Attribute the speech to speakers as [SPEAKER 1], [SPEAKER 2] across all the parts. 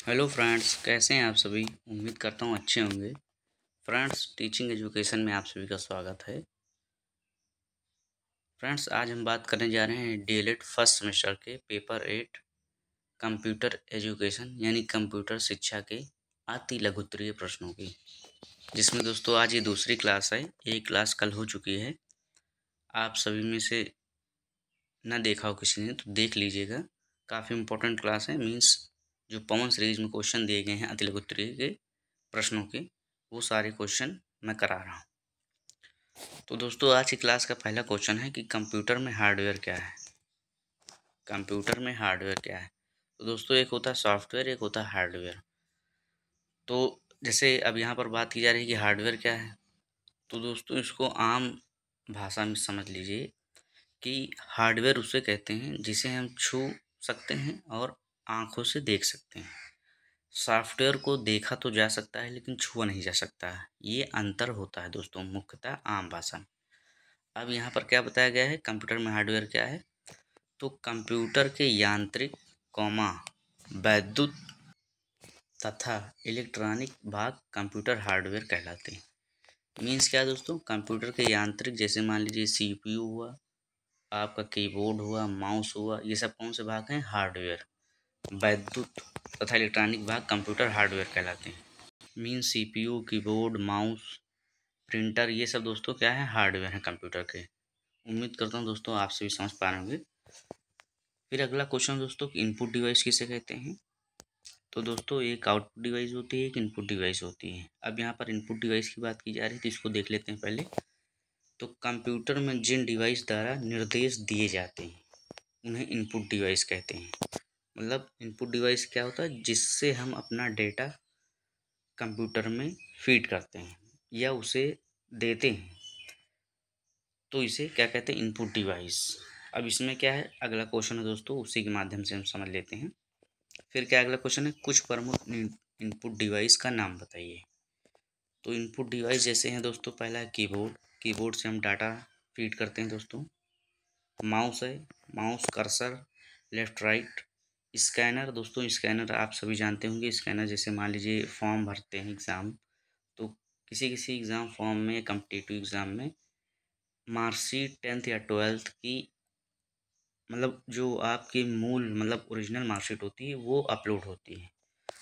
[SPEAKER 1] Hello friends, कैसे हैं आप सभी। उम्मीद करता हूँ अच्छे होंगे। फ्रेंड्स, टीचिंग एजुकेशन में आप सभी का स्वागत है। फ्रेंड्स, आज हम बात करने जा रहे हैं डीएलएड फर्स्ट सेमेस्टर के पेपर 8 कंप्यूटर एजुकेशन यानी कंप्यूटर शिक्षा के अति लघुत्तरीय प्रश्नों की, जिसमें दोस्तों आज ये दूसरी क्लास है। एक क्लास कल हो चुकी है। आप सभी में से न देखा हो किसी ने तो देख लीजिएगा। काफ़ी इम्पोर्टेंट क्लास है। मीन्स जो पवन सीरीज में क्वेश्चन दिए गए हैं अति लघुत्तरीय के प्रश्नों के, वो सारे क्वेश्चन मैं करा रहा हूँ। तो दोस्तों, आज की क्लास का पहला क्वेश्चन है कि कंप्यूटर में हार्डवेयर क्या है। कंप्यूटर में हार्डवेयर क्या है। तो दोस्तों, एक होता है सॉफ्टवेयर, एक होता है हार्डवेयर। तो जैसे अब यहाँ पर बात की जा रही है कि हार्डवेयर क्या है, तो दोस्तों इसको आम भाषा में समझ लीजिए कि हार्डवेयर उसे कहते हैं जिसे हम छू सकते हैं और आँखों से देख सकते हैं। सॉफ्टवेयर को देखा तो जा सकता है लेकिन छुआ नहीं जा सकता है। ये अंतर होता है दोस्तों, मुख्यतः आम भाषा में। अब यहाँ पर क्या बताया गया है, कंप्यूटर में हार्डवेयर क्या है। तो कंप्यूटर के यांत्रिक कौमा वैद्युत तथा इलेक्ट्रॉनिक भाग कंप्यूटर हार्डवेयर कहलाते हैं। मीन्स क्या है दोस्तों, कंप्यूटर के यांत्रिक जैसे मान लीजिए सीपीयू हुआ, आपका कीबोर्ड हुआ, माउस हुआ, ये सब कौन से भाग हैं, हार्डवेयर। वैद्युत तथा इलेक्ट्रॉनिक भाग कंप्यूटर हार्डवेयर कहलाते हैं। Means CPU, keyboard, mouse, printer, ये सब दोस्तों क्या है, हार्डवेयर हैं कंप्यूटर के। उम्मीद करता हूँ दोस्तों आप सभी समझ पा रहे होंगे। फिर अगला क्वेश्चन दोस्तों, इनपुट डिवाइस किसे कहते हैं। तो दोस्तों, एक आउटपुट डिवाइस होती है, एक इनपुट डिवाइस होती है। अब यहाँ पर इनपुट डिवाइस की बात की जा रही है तो इसको देख लेते हैं पहले। तो कंप्यूटर में जिन डिवाइस द्वारा निर्देश दिए जाते हैं उन्हें इनपुट डिवाइस कहते हैं। मतलब इनपुट डिवाइस क्या होता है, जिससे हम अपना डेटा कंप्यूटर में फीड करते हैं या उसे देते हैं, तो इसे क्या कहते हैं, इनपुट डिवाइस। अब इसमें क्या है, अगला क्वेश्चन है दोस्तों, उसी के माध्यम से हम समझ लेते हैं। फिर क्या अगला क्वेश्चन है, कुछ प्रमुख इनपुट डिवाइस का नाम बताइए। तो इनपुट डिवाइस जैसे हैं दोस्तों, पहला है कीबोर्ड। कीबोर्ड से हम डाटा फीड करते हैं दोस्तों। माउस है, mouse cursor, left right. Scanner, दोस्तों स्कैनर आप सभी जानते होंगे। स्कैनर जैसे मान लीजिए फॉर्म भरते हैं एग्ज़ाम, तो किसी किसी एग्ज़ाम फॉर्म में, कम्पिटिटिव एग्ज़ाम में मार्कशीट 10th या 12th की, मतलब जो आपकी मूल मतलब ओरिजिनल मार्कशीट होती है वो अपलोड होती है।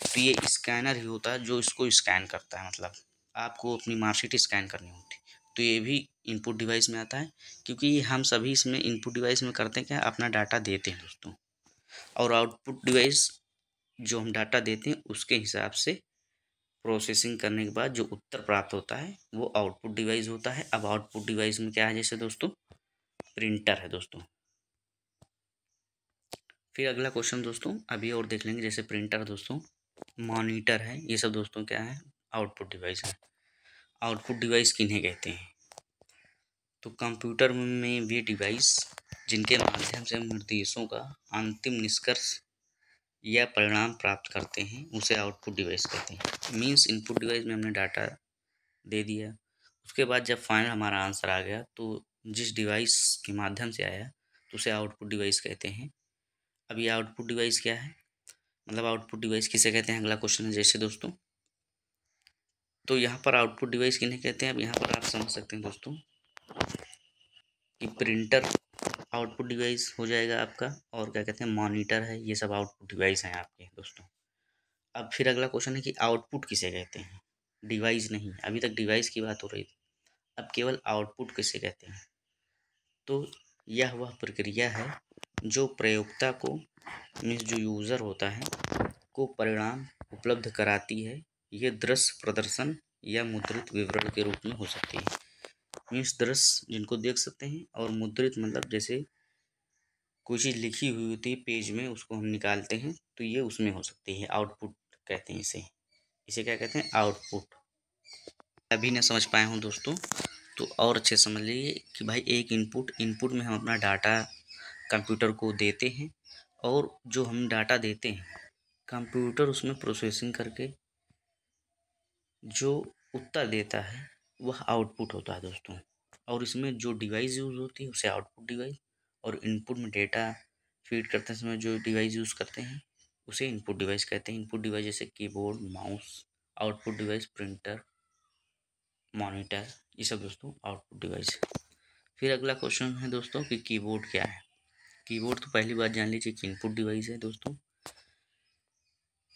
[SPEAKER 1] तो ये स्कैनर ही होता है जो इसको स्कैन करता है। मतलब आपको अपनी मार्कशीट स्कैन करनी होती है, तो ये भी इनपुट डिवाइस में आता है। क्योंकि हम सभी इसमें इनपुट डिवाइस में करते हैं क्या, अपना डाटा देते हैं दोस्तों। और आउटपुट डिवाइस जो हम डाटा देते हैं उसके हिसाब से प्रोसेसिंग करने के बाद जो उत्तर प्राप्त होता है वो आउटपुट डिवाइस होता है। अब आउटपुट डिवाइस में क्या है, जैसे दोस्तों प्रिंटर है दोस्तों। फिर अगला क्वेश्चन दोस्तों अभी और देख लेंगे, जैसे प्रिंटर दोस्तों, मॉनिटर है, ये सब दोस्तों क्या है, आउटपुट डिवाइस है। आउटपुट डिवाइस किन्हें कहते हैं। तो कंप्यूटर में वे डिवाइस जिनके माध्यम से हम निर्देशों का अंतिम निष्कर्ष या परिणाम प्राप्त करते हैं उसे आउटपुट डिवाइस कहते हैं। मीन्स इनपुट डिवाइस में हमने डाटा दे दिया, उसके बाद जब फाइनल हमारा आंसर आ गया तो जिस डिवाइस के माध्यम से आया तो उसे आउटपुट डिवाइस कहते हैं। अब ये आउटपुट डिवाइस क्या है, मतलब आउटपुट डिवाइस किसे कहते हैं, अगला क्वेश्चन है। जैसे दोस्तों, तो यहाँ पर आउटपुट डिवाइस किन्हें कहते हैं। अब यहाँ पर आप समझ सकते हैं दोस्तों कि प्रिंटर आउटपुट डिवाइस हो जाएगा आपका, और क्या कहते हैं, मॉनिटर है, ये सब आउटपुट डिवाइस हैं आपके दोस्तों। अब फिर अगला क्वेश्चन है कि आउटपुट किसे कहते हैं। डिवाइस नहीं, अभी तक डिवाइस की बात हो रही थी, अब केवल आउटपुट किसे कहते हैं। तो यह वह प्रक्रिया है जो प्रयोक्ता को, मीन्स जो यूज़र होता है, को परिणाम उपलब्ध कराती है। ये दृश्य प्रदर्शन या मुद्रित विवरण के रूप में हो सकती है। मीन्स दृश्य जिनको देख सकते हैं, और मुद्रित मतलब जैसे कोई चीज़ लिखी हुई होती है पेज में, उसको हम निकालते हैं तो ये उसमें हो सकती है। आउटपुट कहते हैं इसे। इसे क्या कहते हैं, आउटपुट। अभी ना समझ पाए हूँ दोस्तों तो और अच्छे समझ लीजिए कि भाई एक इनपुट में हम अपना डाटा कंप्यूटर को देते हैं, और जो हम डाटा देते हैं कंप्यूटर उसमें प्रोसेसिंग करके जो उत्तर देता है वह आउटपुट होता है दोस्तों। और इसमें जो डिवाइस यूज़ होती है उसे आउटपुट डिवाइस, और इनपुट में डेटा फीड करते समय जो डिवाइस यूज़ करते हैं उसे इनपुट डिवाइस कहते हैं। इनपुट डिवाइस जैसे keyboard, mouse, output device printer, monitor, ये सब दोस्तों आउटपुट डिवाइस है। फिर अगला क्वेश्चन है दोस्तों कि कीबोर्ड क्या है। कीबोर्ड तो पहली बात जान लीजिए कि इनपुट डिवाइस है दोस्तों।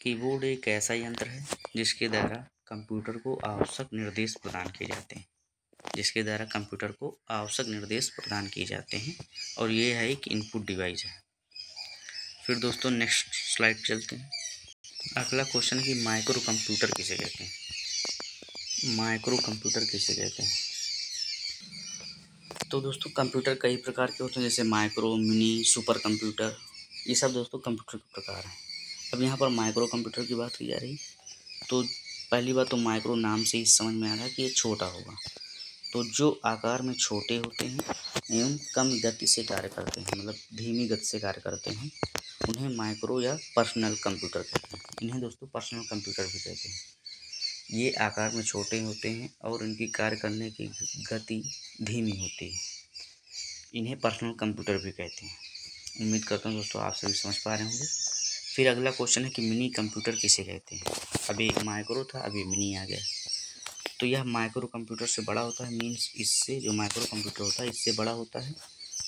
[SPEAKER 1] कीबोर्ड एक ऐसा यंत्र है जिसके द्वारा कंप्यूटर को आवश्यक निर्देश प्रदान किए जाते हैं, जिसके द्वारा कंप्यूटर को आवश्यक निर्देश प्रदान किए जाते हैं, और ये है एक इनपुट डिवाइस है। फिर दोस्तों नेक्स्ट स्लाइड चलते हैं। अगला क्वेश्चन है कि माइक्रो कंप्यूटर किसे कहते हैं। माइक्रो कंप्यूटर किसे कहते हैं। तो दोस्तों कंप्यूटर कई प्रकार के होते हैं, जैसे माइक्रो, मिनी, सुपर कंप्यूटर, ये सब दोस्तों कंप्यूटर के प्रकार हैं। अब यहाँ पर माइक्रो कंप्यूटर की बात की जा रही, तो पहली बात तो माइक्रो नाम से ही समझ में आ रहा है कि ये छोटा होगा। तो जो आकार में छोटे होते हैं एवं कम गति से कार्य करते हैं, मतलब धीमी गति से कार्य करते हैं, उन्हें माइक्रो या पर्सनल कंप्यूटर कहते हैं। इन्हें दोस्तों पर्सनल कंप्यूटर भी कहते हैं। ये आकार में छोटे होते हैं और इनकी कार्य करने की गति धीमी होती है। इन्हें पर्सनल कंप्यूटर भी कहते हैं। उम्मीद करता हूँ दोस्तों आप सभी समझ पा रहे होंगे। फिर अगला क्वेश्चन है कि मिनी कंप्यूटर किसे कहते हैं। अभी माइक्रो था, अभी मिनी आ गया। तो यह माइक्रो कंप्यूटर से बड़ा होता है, मीन्स इससे जो माइक्रो कंप्यूटर होता है इससे बड़ा होता है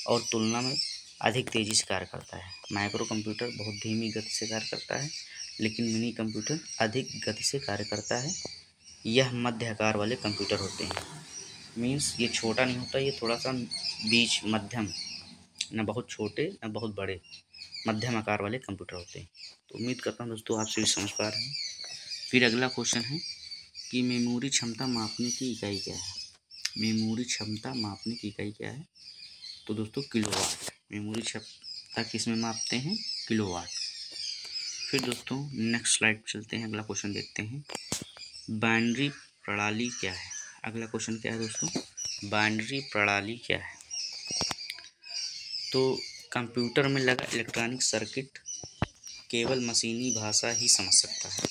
[SPEAKER 1] और तुलना में अधिक तेज़ी से कार्य करता है। माइक्रो कंप्यूटर बहुत धीमी गति से कार्य करता है, लेकिन मिनी कंप्यूटर अधिक गति से कार्य करता है। यह मध्य आकार वाले कंप्यूटर होते हैं, मीन्स ये छोटा नहीं होता, ये थोड़ा सा बीच मध्यम, न बहुत छोटे न बहुत बड़े, मध्यम आकार वाले कंप्यूटर होते हैं। तो उम्मीद करता हूँ दोस्तों आप सभी समझ पा रहे हैं। फिर अगला क्वेश्चन है कि मेमोरी क्षमता मापने की इकाई क्या है। मेमोरी क्षमता मापने की इकाई क्या है। तो दोस्तों किलोवाट। मेमोरी क्षमता किस में मापते हैं, किलोवाट। फिर दोस्तों नेक्स्ट स्लाइड चलते हैं, अगला क्वेश्चन देखते हैं। बाइनरी प्रणाली क्या है। अगला क्वेश्चन क्या है दोस्तों, बाइनरी प्रणाली क्या है। तो कंप्यूटर में लगा इलेक्ट्रॉनिक सर्किट केवल मशीनी भाषा ही समझ सकता है।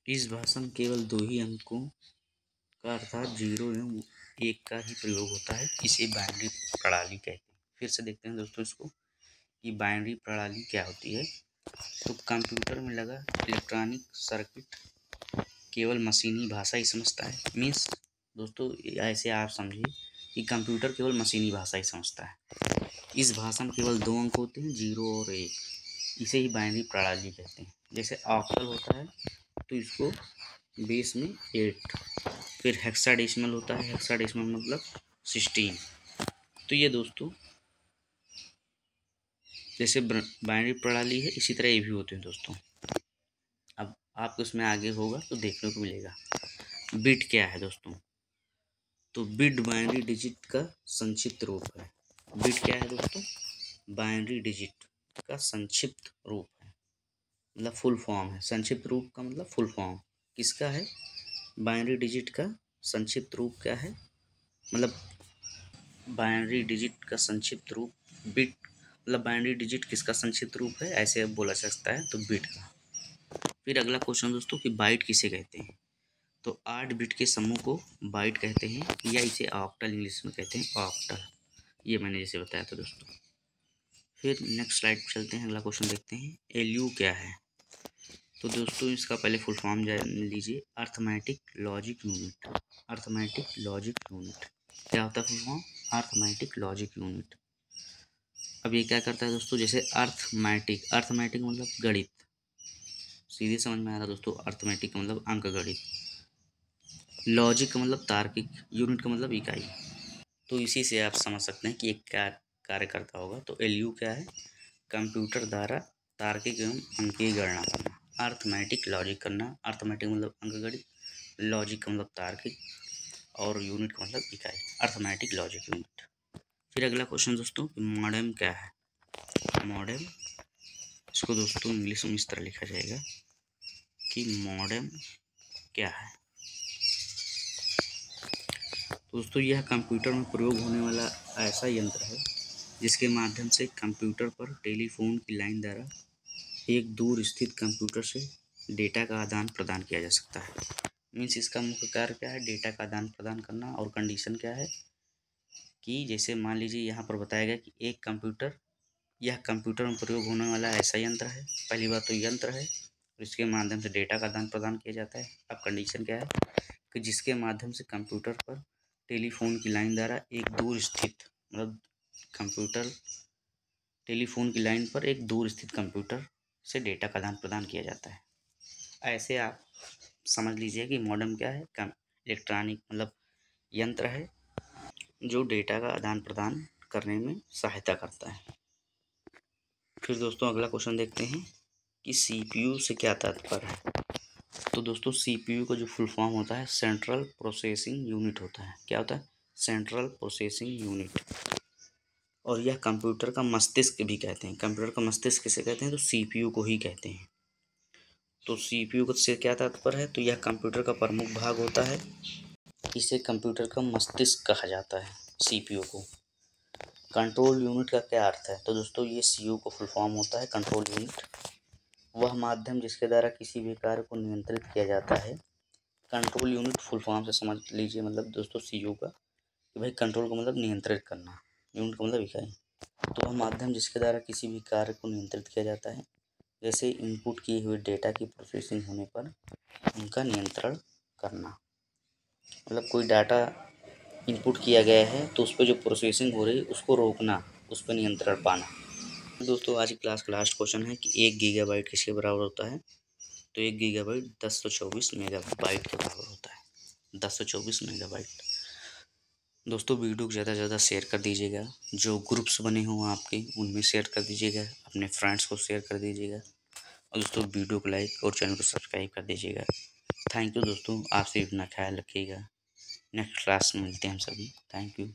[SPEAKER 1] इस भाषा में केवल दो ही अंकों का अर्थात 0 एवं 1 का ही प्रयोग होता है। इसे बाइनरी प्रणाली कहते हैं। फिर से देखते हैं दोस्तों इसको कि बाइनरी प्रणाली क्या होती है। तो कंप्यूटर में लगा इलेक्ट्रॉनिक सर्किट केवल मशीनी भाषा ही समझता है। मीन्स दोस्तों ऐसे आप समझिए कि कंप्यूटर केवल मशीनी भाषा ही समझता है। इस भाषा में केवल 2 अंक होते हैं, 0 और 1। इसे ही बाइनरी प्रणाली कहते हैं। जैसे ऑक्टल होता है तो इसको बेस में 8। फिर हेक्साडेसिमल होता है, हेक्साडेसिमल मतलब 16। तो ये दोस्तों जैसे बाइनरी प्रणाली है इसी तरह ये भी होते हैं दोस्तों। अब आपको इसमें आगे होगा तो देखने को मिलेगा। बिट क्या है दोस्तों। तो बिट बाइनरी डिजिट का संक्षिप्त रूप है। बिट क्या है दोस्तों, बाइनरी डिजिट का संक्षिप्त रूप है, मतलब फुल फॉर्म है। संक्षिप्त रूप का मतलब फुल फॉर्म किसका है, बाइनरी डिजिट का संक्षिप्त रूप क्या है, मतलब बाइनरी डिजिट का संक्षिप्त रूप बिट, मतलब बाइनरी डिजिट किसका संक्षिप्त रूप है ऐसे बोला जा सकता है, तो बिट का। फिर अगला क्वेश्चन दोस्तों कि बाइट किसे कहते हैं। तो 8 बिट के समूह को बाइट कहते हैं, या इसे ऑक्टल इंग्लिश में कहते हैं, ऑक्टल। ये मैंने जैसे बताया था दोस्तों। फिर नेक्स्ट स्लाइड पर चलते हैं, अगला क्वेश्चन देखते हैं। एलयू क्या है। तो दोस्तों इसका पहले फुल फॉर्म जान लीजिए, arithmetic logic unit. Arithmetic logic unit क्या होता है full form, arithmetic logic unit. अब ये क्या करता है दोस्तों, जैसे अर्थमेटिक, अर्थमेटिक मतलब गणित, सीधे समझ में आ रहा दोस्तों। अर्थमेटिक का मतलब अंक गणित, लॉजिक का मतलब तार्किक, यूनिट का मतलब इकाई। तो इसी से आप समझ सकते हैं कि एक क्या कार्य करता होगा। तो एलयू क्या है, कंप्यूटर द्वारा तार्किक एवं अंकीय गणना करना। अर्थमेटिक लॉजिक करना, अर्थमेटिक मतलब अंकगणित, लॉजिक का मतलब तार्किक, और यूनिट का मतलब इकाई, अर्थमेटिक लॉजिक यूनिट। फिर अगला क्वेश्चन दोस्तों, मॉडेम क्या है। मॉडेम, इसको दोस्तों इंग्लिश में इस तरह लिखा जाएगा कि मॉडेम क्या है। दोस्तों यह कंप्यूटर में प्रयोग होने वाला ऐसा यंत्र है जिसके माध्यम से कंप्यूटर पर टेलीफोन की लाइन द्वारा एक दूर स्थित कंप्यूटर से डेटा का आदान प्रदान किया जा सकता है। मीन्स इसका मुख्य कार्य क्या है, डेटा का आदान प्रदान करना। और कंडीशन क्या है कि जैसे मान लीजिए यहाँ पर बताया गया कि एक कंप्यूटर यह कंप्यूटर में प्रयोग होने वाला ऐसा यंत्र है, पहली बात तो यंत्र है, इसके माध्यम से डेटा का आदान प्रदान किया जाता है। अब कंडीशन क्या है कि जिसके माध्यम से कंप्यूटर पर टेलीफोन की लाइन द्वारा एक दूर स्थित मतलब कंप्यूटर टेलीफोन की लाइन पर एक दूर स्थित कंप्यूटर से डेटा का आदान प्रदान किया जाता है। ऐसे आप समझ लीजिए कि मॉडेम क्या है, इलेक्ट्रॉनिक मतलब यंत्र है जो डेटा का आदान प्रदान करने में सहायता करता है। फिर दोस्तों अगला क्वेश्चन देखते हैं कि सीपीयू से क्या तात्पर्य है। तो दोस्तों सीपीयू का जो फुल फॉर्म होता है सेंट्रल प्रोसेसिंग यूनिट होता है। क्या होता है? Central processing unit. और यह कंप्यूटर का मस्तिष्क भी कहते हैं। कंप्यूटर का मस्तिष्क किसे कहते हैं? तो सीपीयू को ही कहते हैं। तो सीपीयू से क्या तात्पर्य है? तो यह कंप्यूटर का प्रमुख भाग होता है, इसे कंप्यूटर का मस्तिष्क कहा जाता है सीपीयू को। कंट्रोल यूनिट का क्या अर्थ है? तो दोस्तों ये सीयू को फुल फॉर्म होता है कंट्रोल यूनिट। वह माध्यम जिसके द्वारा किसी भी कार्य को नियंत्रित किया जाता है। कंट्रोल यूनिट फुल फॉर्म से समझ लीजिए मतलब दोस्तों सीयू का कि भाई कंट्रोल का मतलब नियंत्रित करना, यूनिट का मतलब इकाई। तो वह माध्यम जिसके द्वारा किसी भी कार्य को नियंत्रित किया जाता है, जैसे इनपुट किए हुए डेटा की प्रोसेसिंग होने पर उनका नियंत्रण करना। मतलब कोई डाटा इनपुट किया गया है तो उस पर जो प्रोसेसिंग हो रही है उसको रोकना, उस पर नियंत्रण पाना। दोस्तों आज की क्लास का लास्ट क्वेश्चन है कि 1 गीगाबाइट किसके बराबर होता है? तो 1 गीगाबाइट 1024 मेगाबाइट के बराबर होता है। 1024 मेगाबाइट। दोस्तों वीडियो को ज़्यादा से ज़्यादा शेयर कर दीजिएगा। जो ग्रुप्स बने हों आपके उनमें शेयर कर दीजिएगा, अपने फ्रेंड्स को शेयर कर दीजिएगा। और दोस्तों वीडियो को लाइक और चैनल को सब्सक्राइब कर दीजिएगा। थैंक यू दोस्तों, आप सभी अपना ख्याल रखिएगा। नेक्स्ट क्लास में मिलते हैं हम सभी। Thank you.